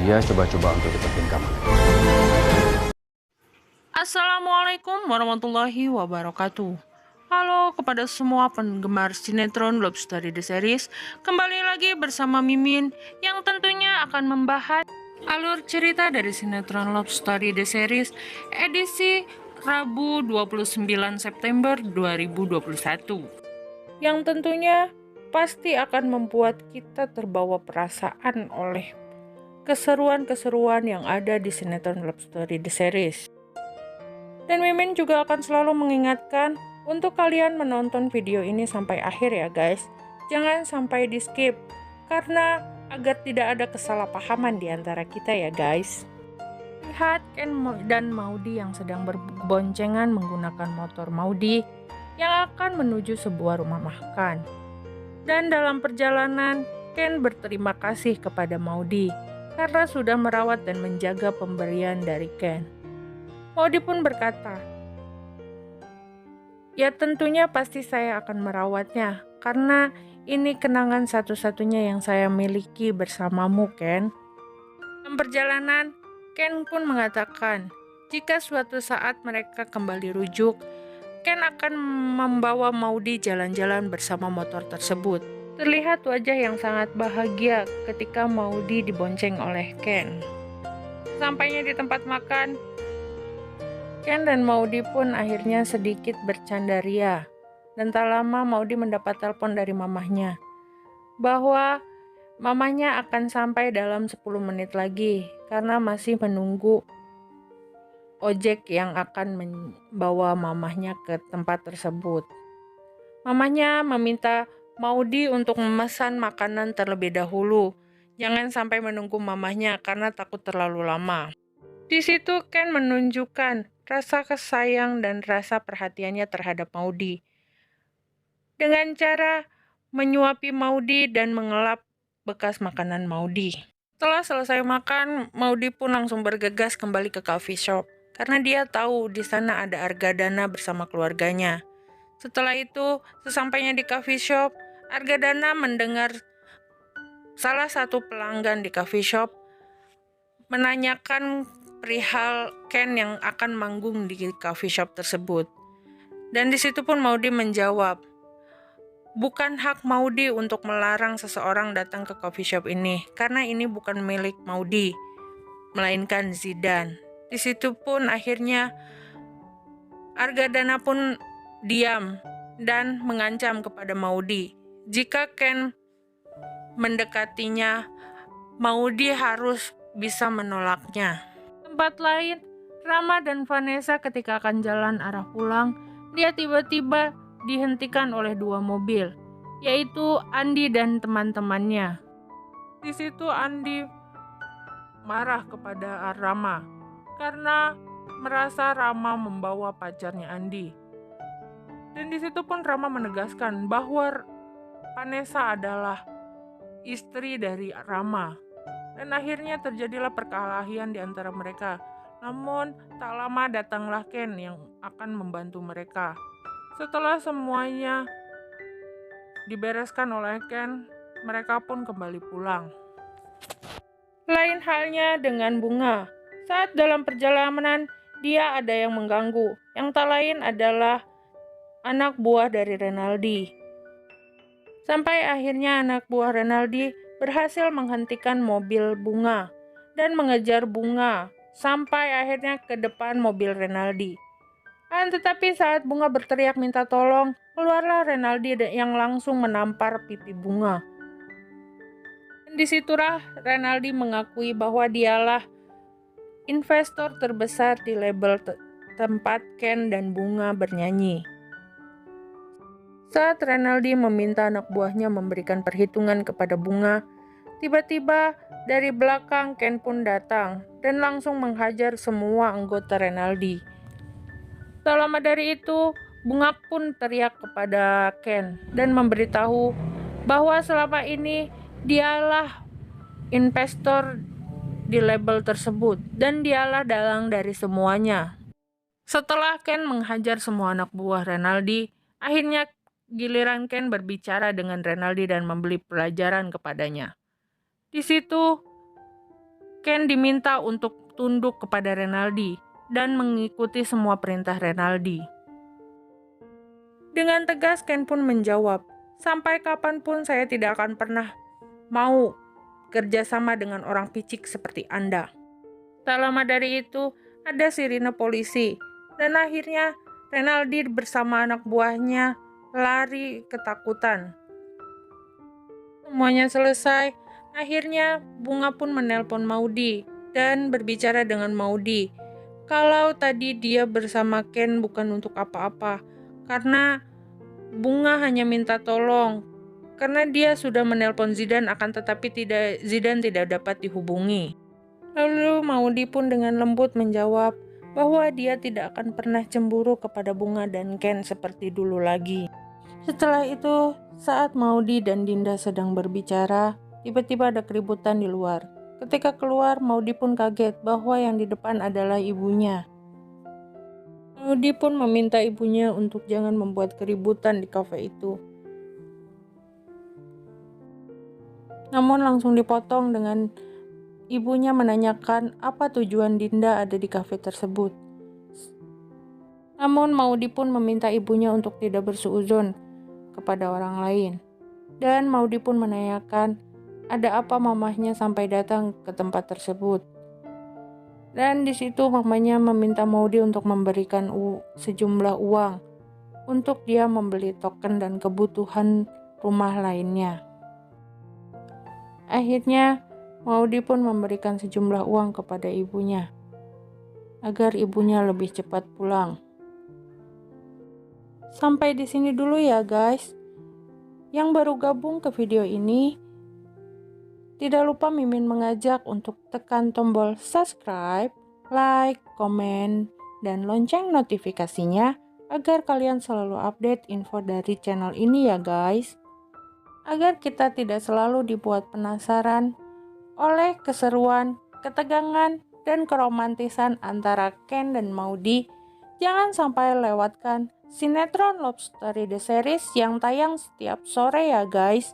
dia coba-coba untuk deketin kamu. Assalamualaikum warahmatullahi wabarakatuh. Halo kepada semua penggemar sinetron Love Story The Series. Kembali lagi bersama Mimin yang tentunya akan membahas alur cerita dari sinetron Love Story The Series edisi Rabu 29 September 2021. Yang tentunya pasti akan membuat kita terbawa perasaan oleh keseruan-keseruan yang ada di sinetron Love Story The Series. Dan Mimin juga akan selalu mengingatkan untuk kalian menonton video ini sampai akhir ya guys. Jangan sampai di skip, karena agar tidak ada kesalahpahaman di antara kita ya guys. Lihat Ken dan Maudi yang sedang berboncengan menggunakan motor Maudi yang akan menuju sebuah rumah makan. Dan dalam perjalanan, Ken berterima kasih kepada Maudi karena sudah merawat dan menjaga pemberian dari Ken. Maudi pun berkata, "Ya tentunya pasti saya akan merawatnya, karena ini kenangan satu-satunya yang saya miliki bersamamu, Ken." Dalam perjalanan, Ken pun mengatakan, jika suatu saat mereka kembali rujuk, Ken akan membawa Maudi jalan-jalan bersama motor tersebut. Terlihat wajah yang sangat bahagia ketika Maudi dibonceng oleh Ken. Sampainya di tempat makan, Ken dan Maudi pun akhirnya sedikit bercanda ria. Dan tak lama Maudi mendapat telepon dari mamahnya bahwa mamahnya akan sampai dalam 10 menit lagi karena masih menunggu ojek yang akan membawa mamahnya ke tempat tersebut. Mamahnya meminta Maudi untuk memesan makanan terlebih dahulu. Jangan sampai menunggu mamahnya karena takut terlalu lama. Di situ Ken menunjukkan rasa kesayang dan rasa perhatiannya terhadap Maudi dengan cara menyuapi Maudi dan mengelap bekas makanan Maudi. Setelah selesai makan, Maudi pun langsung bergegas kembali ke coffee shop karena dia tahu di sana ada Argadana bersama keluarganya. Setelah itu, sesampainya di coffee shop, Argadana mendengar salah satu pelanggan di coffee shop menanyakan perihal Ken yang akan manggung di coffee shop tersebut. Dan di situ pun Maudi menjawab, bukan hak Maudi untuk melarang seseorang datang ke coffee shop ini, karena ini bukan milik Maudi, melainkan Zidan. Di situ pun akhirnya Argadana pun diam dan mengancam kepada Maudi. Jika Ken mendekatinya, Maudi harus bisa menolaknya. Tempat lain, Rama dan Vanessa ketika akan jalan arah pulang, dia tiba-tiba dihentikan oleh dua mobil, yaitu Andi dan teman-temannya. Di situ Andi marah kepada Rama karena merasa Rama membawa pacarnya Andi. Dan di situ pun Rama menegaskan bahwa Vanessa adalah istri dari Rama. Dan akhirnya terjadilah perkelahian di antara mereka. Namun tak lama datanglah Ken yang akan membantu mereka. Setelah semuanya dibereskan oleh Ken, mereka pun kembali pulang. Lain halnya dengan Bunga. Saat dalam perjalanan, dia ada yang mengganggu. Yang tak lain adalah anak buah dari Renaldi. Sampai akhirnya anak buah Renaldi berhasil menghentikan mobil Bunga dan mengejar Bunga sampai akhirnya ke depan mobil Renaldi. Tetapi saat Bunga berteriak minta tolong, keluarlah Renaldi yang langsung menampar pipi Bunga. Dan disitulah Renaldi mengakui bahwa dialah investor terbesar di label tempat Ken dan Bunga bernyanyi. Saat Renaldi meminta anak buahnya memberikan perhitungan kepada Bunga, tiba-tiba dari belakang Ken pun datang dan langsung menghajar semua anggota Renaldi. Tak lama dari itu, Bunga pun teriak kepada Ken dan memberitahu bahwa selama ini dialah investor di label tersebut dan dialah dalang dari semuanya. Setelah Ken menghajar semua anak buah Renaldi, akhirnya giliran Ken berbicara dengan Renaldi dan memberi pelajaran kepadanya. Di situ, Ken diminta untuk tunduk kepada Renaldi dan mengikuti semua perintah Renaldi. Dengan tegas Ken pun menjawab, "Sampai kapanpun saya tidak akan pernah mau kerjasama dengan orang picik seperti Anda." Tak lama dari itu, ada sirine polisi, dan akhirnya Renaldi bersama anak buahnya lari ketakutan. Semuanya selesai. Akhirnya Bunga pun menelpon Maudy dan berbicara dengan Maudy. Kalau tadi dia bersama Ken bukan untuk apa-apa, karena Bunga hanya minta tolong karena dia sudah menelpon Zidane tetapi Zidane tidak dapat dihubungi. Lalu Maudy pun dengan lembut menjawab bahwa dia tidak akan pernah cemburu kepada Bunga dan Ken seperti dulu lagi. Setelah itu, saat Maudy dan Dinda sedang berbicara, tiba-tiba ada keributan di luar. Ketika keluar, Maudy pun kaget bahwa yang di depan adalah ibunya. Maudy pun meminta ibunya untuk jangan membuat keributan di kafe itu. Namun langsung dipotong dengan ibunya menanyakan apa tujuan Dinda ada di kafe tersebut. Namun Maudy pun meminta ibunya untuk tidak bersuudzon kepada orang lain. Dan Maudy pun menanyakan ada apa mamahnya sampai datang ke tempat tersebut. Dan di situ mamanya meminta Maudy untuk memberikan sejumlah uang untuk dia membeli token dan kebutuhan rumah lainnya. Akhirnya Maudy pun memberikan sejumlah uang kepada ibunya agar ibunya lebih cepat pulang. Sampai di sini dulu ya guys. Yang baru gabung ke video ini, tidak lupa Mimin mengajak untuk tekan tombol subscribe, like, komen, dan lonceng notifikasinya agar kalian selalu update info dari channel ini ya guys. Agar kita tidak selalu dibuat penasaran oleh keseruan, ketegangan, dan keromantisan antara Ken dan Maudy, jangan sampai lewatkan sinetron Love Story The Series yang tayang setiap sore ya guys.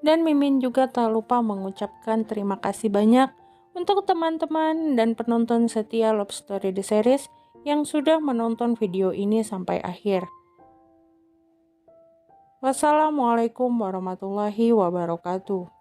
Dan Mimin juga tak lupa mengucapkan terima kasih banyak untuk teman-teman dan penonton setia Love Story The Series yang sudah menonton video ini sampai akhir. Wassalamualaikum warahmatullahi wabarakatuh.